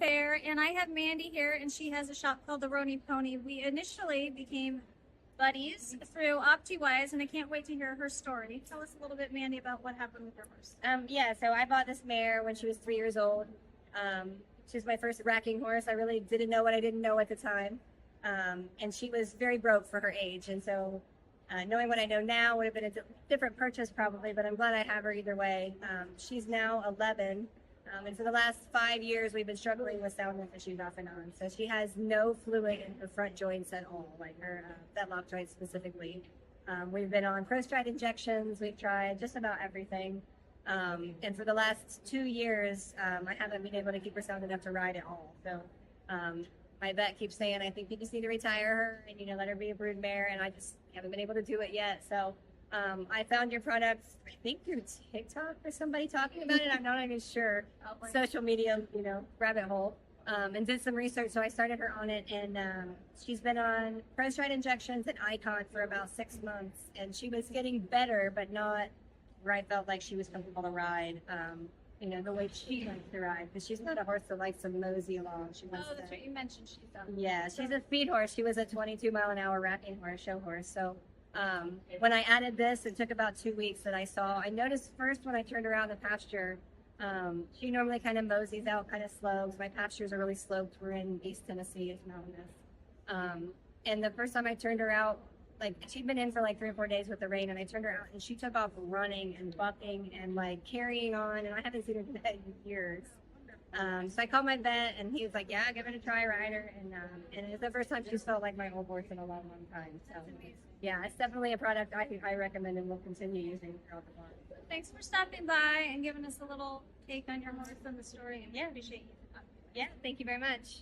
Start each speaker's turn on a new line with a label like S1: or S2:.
S1: Fair, and I have Mandi here, and she has a shop called the Roanie Pony. We initially became buddies through OptiWize, and I can't wait to hear her story. Tell us a little bit, Mandi, about what happened with your horse.
S2: Yeah, so I bought this mare when she was 3 years old. She was my first racking horse. I really didn't know what I didn't know at the time. And she was very broke for her age. And so knowing what I know now would have been a different purchase probably, but I'm glad I have her either way. She's now 11. And for the last 5 years, we've been struggling with soundness issues off and on. So she has no fluid in her front joints at all, like her fetlock joints specifically. We've been on Prostride injections. We've tried just about everything. And for the last 2 years, I haven't been able to keep her sound enough to ride at all. So my vet keeps saying, I think you just need to retire her and, let her be a brood mare. And I just haven't been able to do it yet. So I found your product, I think through TikTok or somebody talking about it. I'm not even sure. Social media, rabbit hole. And did some research. So I started her on it, and she's been on Prostride injections and Icon for about 6 months. And she was getting better, but not where I felt like she was comfortable to ride. The way she likes to ride, because she's not a horse that likes to mosey along. She wants
S1: that's what you mentioned. She's done.
S2: Yeah, she's a speed horse. She was a 22-mile-an-hour racking horse, show horse. So when I added this, it took about 2 weeks that I noticed first when I turned her out in the pasture. She normally kind of moseys out kind of slow, because my pastures are really sloped. We're in East Tennessee, it's mountainous. And the first time I turned her out, like, she'd been in for like 3 or 4 days with the rain, and I turned her out and she took off running and bucking and like carrying on, and I haven't seen her do that in years. So I called my vet, and he was like, yeah, give it a try, ride her. And it's the first time she's felt like my old horse in a long, long time. So yeah, it's definitely a product I recommend and will continue using throughout the month.
S1: Thanks for stopping by and giving us a little take on your horse and the story. And
S2: Yeah.
S1: appreciate you.
S2: Yeah, thank you very much.